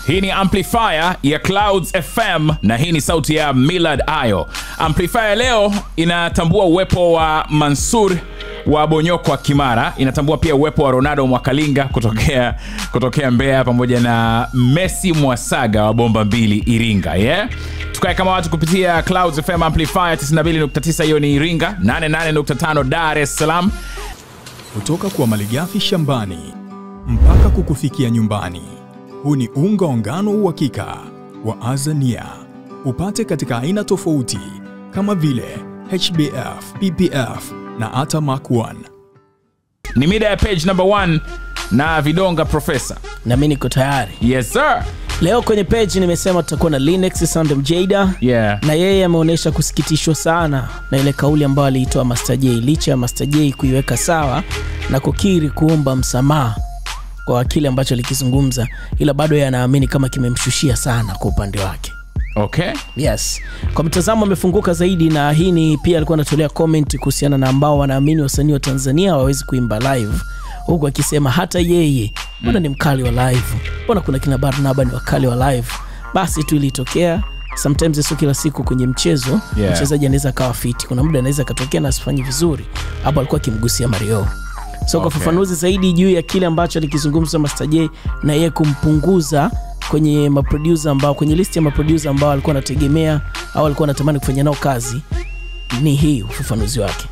Hii ni Amplifier ya Clouds FM na hii ni sauti ya Millard Ayo. Amplifier leo inatambua uwepo wa Mansur wa Bonyoko wa Kimara, inatambua pia uwepo wa Ronaldo Mwakalinga kutokea Mbeya pamoja na Messi Mwasaga wa Bomba 2 Iringa, yeah? Tukae kama watu kupitia Clouds FM Amplifier 92.9 hiyo ni Iringa, 88.5 Dar es Salaam. Kutoka kwa malighafi shambani mpaka kukufikia nyumbani. Huu ni unga wa ngano uhakika wa Azania. Upate katika aina tofauti kama vile HBF, PPF na hata Mark 1. Ni mida ya page number 1 na Vidonga Professor. Na mimi niko tayari. Yes sir. Leo kwenye page nimesema tutakuwa na Linux Sandem Jada. Yeah. Na yeye ameonyesha kusikitishwa sana na ile kauli ambayo aliitoa Master J, licha ya Master J kuiweka sawa na kukiri kuomba msamaha kwa kile ambacho alikizungumza, ila bado yanaamini kama kimemshushia sana kwa upande wake. Okay. Yes. Kwa mtazamo amefunguka zaidi, na hii ni pia alikuwa anatolea comment kuhusiana na ambao wanaamini wasanii wa Tanzania hawawezi kuimba live, huku akisema hata yeye mbona ni mkali wa live, mbona kuna kina Barnaba ni wakali wa live. Basi tu ilitokea sometimes sio kila siku kwenye mchezo, yeah. Mchezaji anaweza kawa fit, kuna muda anaweza katokea na asifanye vizuri. Hapo alikuwa akimgusia Mario. So kwa fafanuzi zaidi juu ya kile ambacho alikizungumza Master J na yeye kumpunguza kwenye maproducer ambao, kwenye list ya maproducer ambao alikuwa anategemea au alikuwa anatamani kufanya nao kazi, ni hii ufafanuzi wake.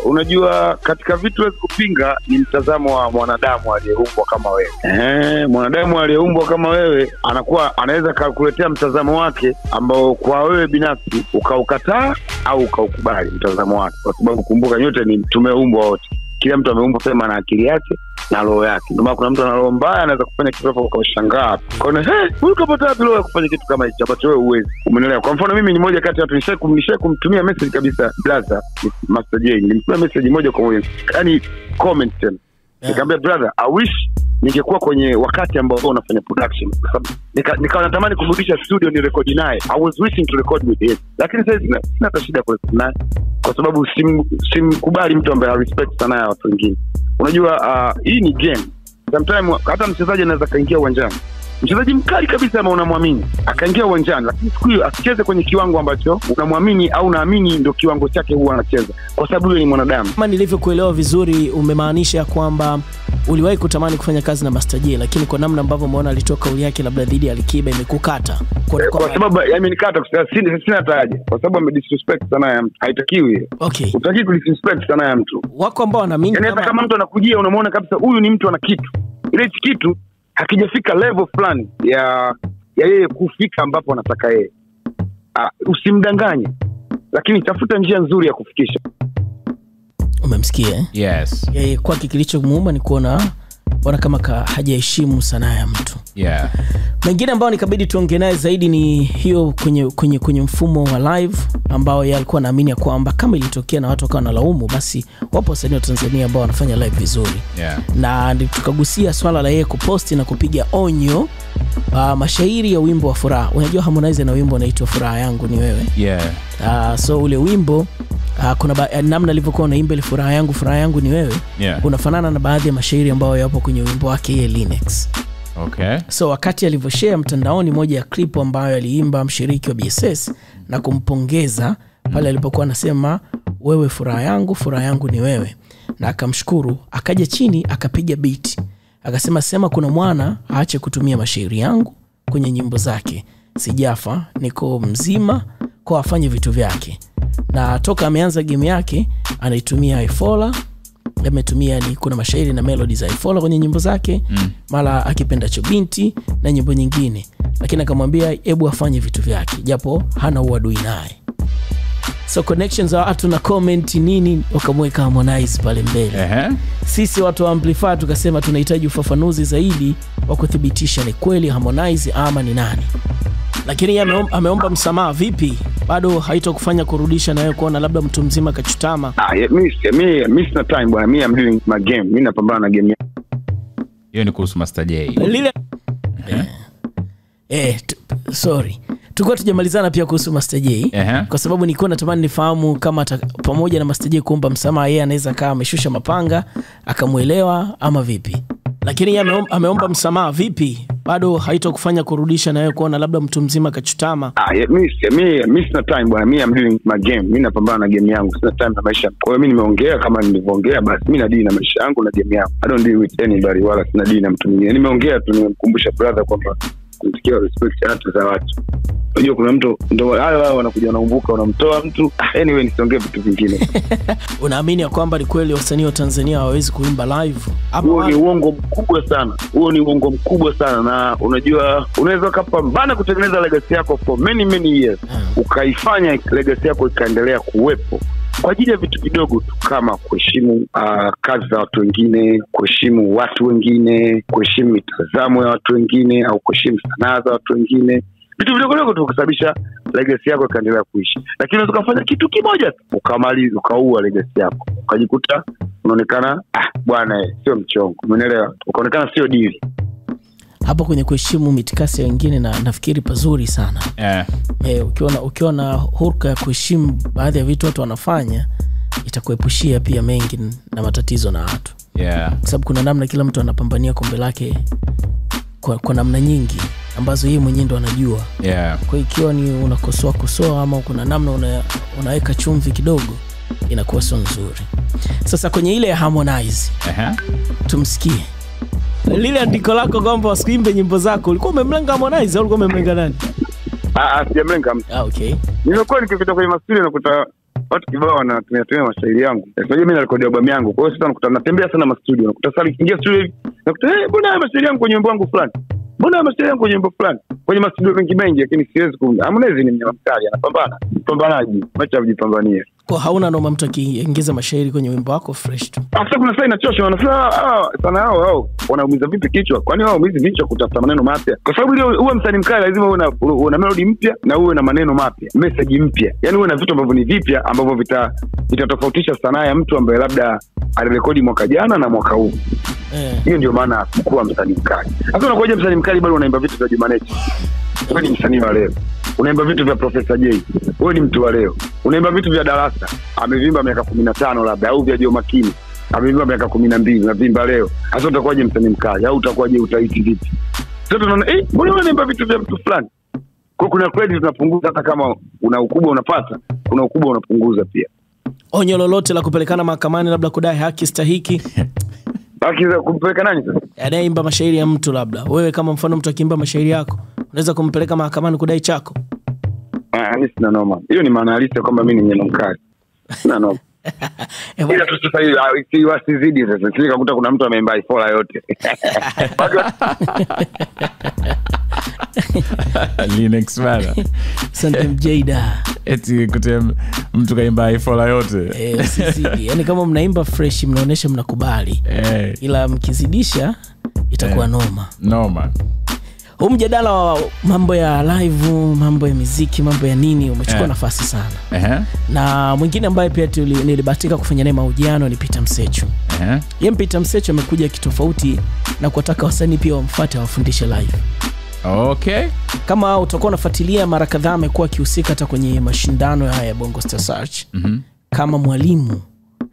Unajua katika vitu wezi kupinga ni mtazamo wa mwanadamu aliyeumbwa kama wewe. Mwanadamu aliyeumbwa kama wewe anaweza kukuletea mtazamo wake ambao kwa wewe binafsi ukaukataa au ukaukubali mtazamo wake, kwa sababu kumbuka nyote ni tumeumbwa wote. Kila mtu ameumbwa sema na akili yake na roho yake. Ndio maana kuna mtu ana roho mbaya anaweza kufanya kitu hapo ukashangaa. Kwa huyu kapata wapi roho ya kufanya kitu kama hicho ambacho wewe huwezi. Umeelewa? Kwa mfano mimi ni moja kati ya watu nishaye kumtumia message kabisa brother Master J. Nilimtumia message moja kwa moja. Yaani comment tena. Nikamwambia brother, I wish ningekuwa kwenye wakati ambao unafanya production, kwa sababu nikawa natamani kurudisha studio ni record naye. I was wishing to record with him. Lakini sasa sina shida kwa naye, kwa sababu simkubali mtu ambaye respect sana ya watu wengine. Unajua hii ni game. Sometimes hata mchezaji anaweza kaingia uwanjani, mchezaji mkali kabisa ama unamwamini, akaingia uwanjani, lakini siku hiyo asicheze kwenye kiwango ambacho unamwamini au unaamini ndio kiwango chake huwa anacheza, kwa sababu yeye ni mwanadamu. Kama nilivyokuelewa vizuri, umemaanisha kwamba uliwahi kutamani kufanya kazi na Master J, lakini kwa namna ambavyo umeona alitoka kauli yake labda dhidi ya Alikiba imekukata. Kwa sababu nimenikata sina taja, kwa sababu amedisrespect sana ya mtu. Haitakiwi. Okay. Utaki kudisrespect sana ya mtu. Wako ambao wanaamini kama mtu anakujia unamuona kabisa huyu ni mtu ana kitu. Ile kitu hakijafika level fulani ya yeye kufika ambapo anataka yeye. Usimdanganye, lakini tafuta njia nzuri ya kufikisha. Umemsikia? Yes. Yeye kwake kilichomuuma ni kuona bwana kama hajaheshimu sana ya mtu. Yeah. Mengine ambao nikabidi tuongee naye zaidi ni hiyo kwenye mfumo wa live ambao yeye alikuwa anaamini kwamba kama ilitokea na watu wakawa wanalaumu, basi wapo wasanii wa Tanzania ambao wanafanya live vizuri. Yeah. Na tukagusia swala la yeye kuposti na kupiga onyo mashairi ya wimbo wa Furaha. Unajua Harmonize na wimbo unaitwa Furaha Yangu Ni Wewe. Yeah. So ule wimbo kuna namna alivyokuwa anaimba ile Furaha Yangu Ni Wewe, yeah, unafanana na baadhi ya mashairi ambayo yapo kwenye wimbo wake yeye Linux. Okay. So wakati alivyoshare mtandaoni moja ya clip ambayo aliimba mshiriki wa BSS na kumpongeza pale alipokuwa anasema wewe Furaha yangu ni wewe, na akamshukuru, akaja chini akapiga beat akasema sema kuna mwana aache kutumia mashairi yangu kwenye nyimbo zake, sijafa niko mzima, kwa afanye vitu vyake. Na toka ameanza game yake anaitumia iFola, ametumia ni kuna mashairi na melodies za iFola kwenye nyimbo zake, mara akipenda Chobinti na nyimbo nyingine, lakini akamwambia hebu afanye vitu vyake japo hana uadui naye. So connections za watu na comment nini wakamweka Harmonize pale mbele. Sisi watu wa Amplify tukasema tunahitaji ufafanuzi zaidi wa kuthibitisha ni kweli Harmonize ama ni nani. Lakini yeye ameomba msamaha. Vipi? Bado haitokufanya kurudisha na wewe kuona labda mtu mzima kachutama? Mimi sina time bwana, mimi am doing my game, mimi napambana na game. Hiyo ni kuhusu Master J. Lile sorry. Tulikuwa tujamalizana pia kuhusu Master J, kwa sababu nilikuwa natamani nifahamu kama pamoja na Master J kuomba msamaha yeye anaweza kaa ameshusha mapanga akamuelewa ama vipi. Lakini yeye ameomba msamaha. Vipi? bado haitokufanya kurudisha na wewe kuona labda mtu mzima kachutama? Mimi sina time bwana, mimi am doing my game, mimi napambana na game yangu, sina time na maisha. Kwa hiyo mimi nimeongea kama nilivyoongea, basi mimi nadili na maisha yangu na game yangu. I don't deal with anybody, wala sina dili na mtu mwingine. Nimeongea tu, nimemkumbusha brother kwamba kumsikia respect hata za watu. Unajua kuna mtu ndio wao wanakuja wanaumbuka wanamtoa mtu. Anyway, nisiongee vitu vingine. Unaamini ya kwamba ni kweli wasanii wa Tanzania hawawezi kuimba live? Huo ni uongo mkubwa sana. Huo ni uongo mkubwa sana, na unajua unaweza kupambana kutengeneza legacy yako for many years. Ukaifanya legacy yako ikaendelea kuwepo kwa ajili ya vitu vidogo tu kama kuheshimu kazi za watu wengine, kuheshimu watu wengine, kuheshimu mitazamo ya watu wengine au kuheshimu sanaa za watu wengine. Vitu vidogo tu kusababisha legacy yako ikaendelea kuishi. Lakini unaweza kufanya kitu kimoja ukamaliza ukaua legacy yako. Ukajikuta unaonekana bwana sio mchongo. Umeelewa? Ukaonekana sio dili. Hapo kwenye kuheshimu mitikasi ya wengine na nafikiri pazuri sana. Ukiwa na hulka ya kuheshimu baadhi ya vitu watu wanafanya, itakuepushia pia mengi na matatizo na watu. Kwa sababu kuna namna kila mtu anapambania kombe lake kwa namna nyingi ambazo yeye mwenyewe ndo anajua. Kwa hiyo ikiwa ni unakosoa ama kuna namna unaweka chumvi kidogo, inakuwa sio nzuri. Sasa kwenye ile ya Harmonize, tumsikie lile andiko lako kwamba usiimbe nyimbo zako. Ulikuwa umemlenga Harmonize au ulikuwa umemlenga nani? Sijamlenga. Okay. Nimekuwa nikipita kwenye mastudio nakuta watu kibao wanatumia mashairi yangu. Sasa mimi narekodi album yangu. Kwa hiyo sasa nakuta natembea sana mastudio. Nakuta sasa nikiingia studio hivi, nakuta mbona mashairi yangu kwenye wimbo wangu fulani? Mbona mashairi yangu kwenye wimbo fulani? Kwenye mastudio mengi lakini siwezi Harmonize ni mnyama mkali, anapambana. Mpambanaji, acha kujipambania. Kwa hauna noma mtu akiingiza mashairi kwenye wimbo wako fresh tu. Sasa kuna saa inachosha, wanasema sana hao wanaumiza vipi kichwa? Kwani wao waumiza vichwa kutafuta maneno mapya? Kwa sababu ile uwe msanii mkali lazima uwe na melody mpya na uwe na maneno mapya, message mpya. Yaani uwe na vitu ambavyo ni vipya ambavyo vitatofautisha sanaa ya mtu ambaye labda alirekodi mwaka jana na mwaka huu. Hiyo ndio maana kuwa msanii mkali. Sasa unakuja msanii mkali bado unaimba vitu vya Jumaneti. Wewe ni msanii wa leo. Unaimba vitu vya Professor Jay. Wewe ni mtu wa leo. Unaimba vitu vya Darasa. Amevimba miaka 15 labda, au vya Joe Makini. Amevimba miaka 12, unavimba leo. Sasa utakuwaje msanii mkali au utakuwaje utaiti vipi? Sasa tunaona mbona unaimba vitu vya mtu fulani? Kwa kuna credit tunapunguza, hata kama una ukubwa unapata, kuna ukubwa unapunguza pia. Onyo lolote la kupelekana mahakamani labda kudai haki stahiki? Haki za kupeleka nani sasa? Anayeimba mashairi ya mtu labda. Wewe kama mfano mtu akiimba mashairi yako, unaweza kumpeleka mahakamani kudai chako? Sina noma. Hiyo ni maana halisi kwamba mimi ni mnyama mkali. Sina noma. Ila tu sasa hivi wasizidi sasa. Sikakuta kuna mtu ameimba ifola yote. Linux bana. Santem Jada. Eti kutem mtu kaimba ifola yote. Usizidi. Yaani kama mnaimba fresh mnaonesha mnakubali. Ila mkizidisha itakuwa noma. Huu mjadala wa mambo ya live, mambo ya muziki, mambo ya nini umechukua nafasi sana. Na mwingine ambaye pia nilibahatika kufanya naye mahojiano ni Peter Msechu. Yeye Peter Msechu amekuja kitofauti na kuwataka wasanii pia wamfuate wafundishe live. Okay. Kama utakuwa unafuatilia, mara kadhaa amekuwa akihusika hata kwenye mashindano haya ya Bongo Star Search. Kama mwalimu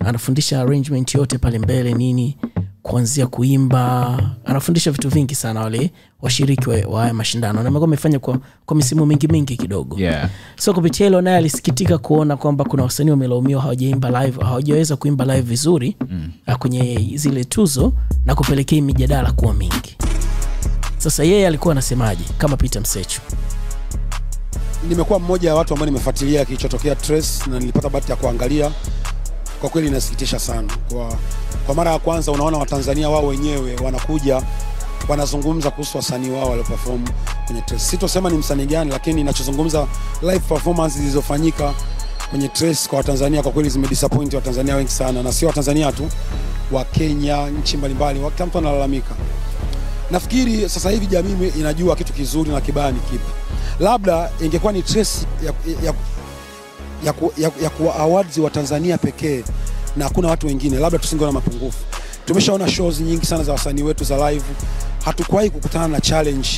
anafundisha arrangement yote pale mbele nini, kuanzia kuimba, anafundisha vitu vingi sana wale washiriki wa haya mashindano, na amekuwa amefanya kwa misimu mingi kidogo. So kupitia hilo naye alisikitika kuona kwamba kuna wasanii wamelaumiwa hawajaimba live, hawajaweza kuimba live vizuri kwenye zile tuzo, na kupelekea mijadala kuwa mingi. Sasa yeye alikuwa anasemaje kama Peter Msechu? Nimekuwa mmoja wa watu ambao nimefuatilia kilichotokea Trace, na nilipata bahati ya kuangalia. Kwa kweli inasikitisha sana. Kwa mara ya kwanza unaona Watanzania wao wenyewe wanakuja wanazungumza kuhusu wasanii wao walio perform kwenye Trace. Sitosema ni msanii gani, lakini ninachozungumza live performance zilizofanyika kwenye Trace kwa Watanzania kwa kweli zimedisappoint Watanzania wengi sana, na sio Watanzania tu, wa Kenya, nchi mbalimbali, kila mtu analalamika. Nafikiri sasa hivi jamii inajua kitu kizuri na kibaya ni kipi. Labda ingekuwa ni Trace ya kuwa awards wa Tanzania pekee na hakuna watu wengine, labda tusingeona mapungufu. Tumeshaona shows nyingi sana za wasanii wetu za live, hatukuwahi kukutana na challenge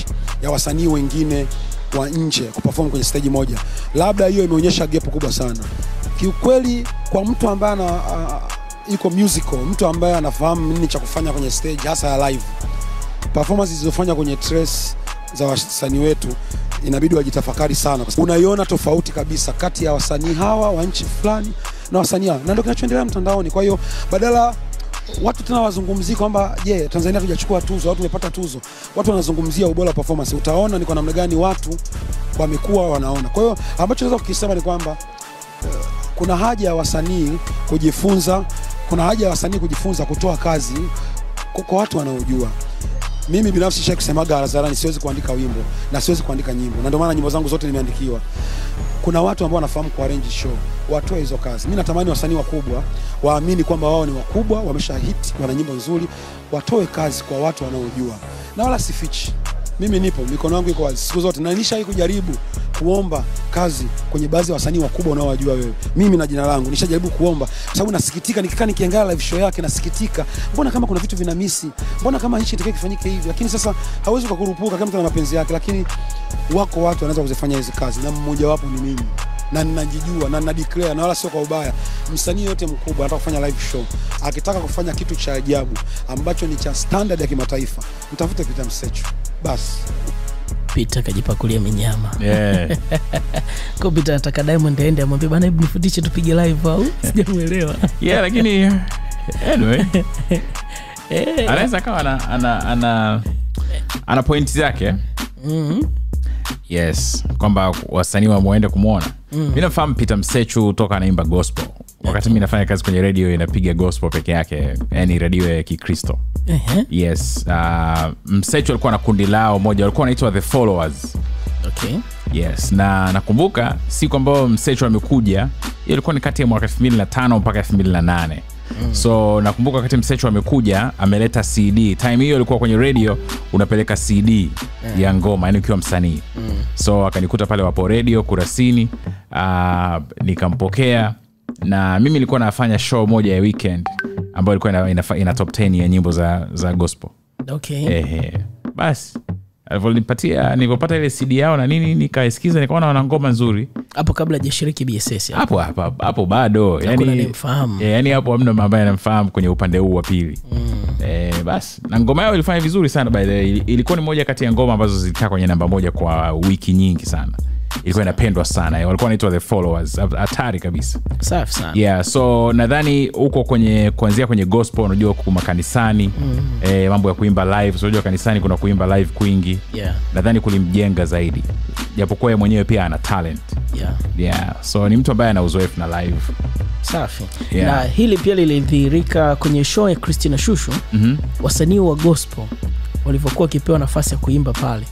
ya wasanii wengine wa nje kuperform kwenye stage moja. Labda hiyo imeonyesha gap kubwa sana kiukweli kwa mtu ambaye yuko musical, mtu ambaye anafahamu nini cha kufanya kwenye stage hasa ya live. performance zilizofanya kwenye Trace za wasanii wetu inabidi wajitafakari sana. Unaiona tofauti kabisa kati ya wasanii hawa wa nchi fulani na wasanii hawa, na ndio kinachoendelea mtandaoni. Kwa hiyo badala watu tena wazungumzie kwamba Tanzania tujachukua tuzo, watu wamepata tuzo, watu wanazungumzia ubora wa performance. Utaona ni kwa namna gani watu wamekuwa wanaona. Kwa hiyo ambacho naweza kukisema ni kwamba kuna haja ya wasanii kujifunza, kutoa kazi kwa watu wanaojua. Mimi binafsi nisha kusemaga hadharani siwezi kuandika wimbo na siwezi kuandika nyimbo, na ndio maana nyimbo zangu zote nimeandikiwa. Kuna watu ambao wanafahamu kwa arrange show, watoe hizo kazi. Mimi natamani wasanii wakubwa waamini kwamba wao ni wakubwa, wamesha hit, wana nyimbo nzuri, watoe kazi kwa watu wanaojua, na wala sifichi. Mimi nipo, mikono yangu iko wazi siku zote, na nilishawahi kujaribu kuomba kazi kwenye baadhi ya wasanii wakubwa unaowajua wewe. Mimi na jina langu nishajaribu kuomba, sababu nasikitika nikikaa nikiangalia live show yake, nasikitika mbona kama kuna vitu vinamisi, mbona kama hichi kitakaye kifanyike hivi. Lakini sasa hawezi kukurupuka kama mtu ana mapenzi yake, lakini wako watu wanaweza kuzifanya hizo kazi, na mmoja wapo ni mimi, na ninajijua na ninadeclare, na wala sio kwa ubaya. Msanii yote mkubwa anataka kufanya live show, akitaka kufanya kitu cha ajabu ambacho ni cha standard ya kimataifa, mtafute Peter Msechu basi. Peter kajipakulia minyama. Kwa Peter anataka Diamond aende amwambie bana, hebu nifundishe tupige live au sijamuelewa. Lakini anyway anaweza kawa ana point zake. Yes, kwamba wasanii wamuende kumuona. Mimi nafahamu Peter Msechu toka anaimba gospel. Wakati mimi nafanya kazi kwenye radio inapiga gospel peke yake, yani radio ya Kikristo. Yes, Msechu alikuwa na kundi lao moja, walikuwa wanaitwa The Followers. Okay. Yes, na nakumbuka siku ambayo Msechu amekuja, ilikuwa ni kati ya mwaka 2005 mpaka 2008. So nakumbuka wakati Msechu amekuja, ameleta CD. Time hiyo ilikuwa kwenye radio unapeleka CD ya ngoma, yani ukiwa msanii. So akanikuta pale wapo radio Kurasini, nikampokea, na mimi nilikuwa nafanya show moja ya weekend ambayo ilikuwa ina top 10 ya nyimbo za gospel. Okay. Basi nilipopata ile CD yao na nini, nikaisikiza, nikaona wana ngoma nzuri. Hapo kabla hajashiriki BSS hapo bado, yani hapo hamna mambo ambaye anamfahamu kwenye upande huu wa pili. Basi na ngoma yao ilifanya vizuri sana by the way. Ilikuwa ni moja kati ya ngoma ambazo zilikaa kwenye namba 1 kwa wiki nyingi sana. Ilikuwa inapendwa sana. Walikuwa wanaitwa The Followers. Hatari kabisa. Safi sana. So nadhani huko kuanzia kwenye gospel, unajua kwa makanisani, mambo ya kuimba live, so unajua kanisani kuna kuimba live kwingi. Nadhani kulimjenga zaidi. Japokuwa yeye mwenyewe pia ana talent. So ni mtu ambaye ana uzoefu na live. Safi. Na hili pia lilidhihirika kwenye show ya Christina Shusho. Wasanii wa gospel walivyokuwa kipewa nafasi ya kuimba pale,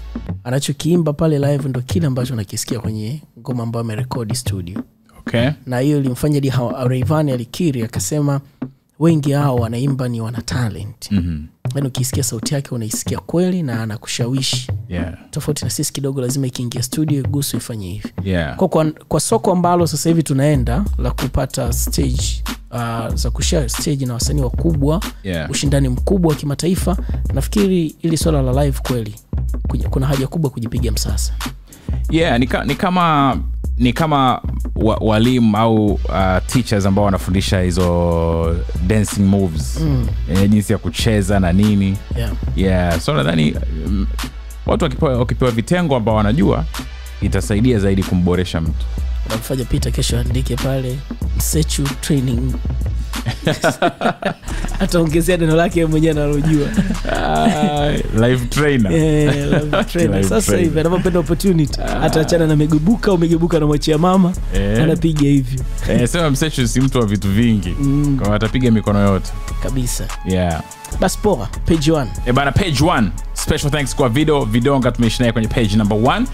anachokiimba pale live ndo kile ambacho nakisikia kwenye ngoma ambayo amerekodi studio. Okay. Na hiyo ilimfanya Rayvanny alikiri, akasema wengi hao wanaimba ni wana talent. Yaani ukisikia sauti yake unaisikia kweli na anakushawishi. Tofauti na sisi kidogo lazima ikiingia studio igusu ifanye hivi. Kwa soko ambalo sasa hivi tunaenda la kupata stage, za kushare stage na wasanii wakubwa, ushindani mkubwa wa kimataifa, nafikiri ili swala la live kweli kuna haja kubwa kujipiga msasa. Ni kama walimu au teachers ambao wanafundisha hizo dancing moves, jinsi ya kucheza na nini. So nadhani watu wakipewa vitengo ambao wanajua, itasaidia zaidi kumboresha mtu. Unafanya Peter kesho andike pale Msechu training. Ataongezea neno lake mwenyewe analojua. Live trainer. Live trainer. Sasa hivi anapenda opportunity. Ataachana na umegebuka na mwachia mama, anapiga hivyo. Sema Msechu si mtu wa vitu vingi. Kwa atapiga mikono yote kabisa. Bas poa, page 1. Bana, page 1. Special thanks kwa video ngatumeisha naye kwenye page number 1.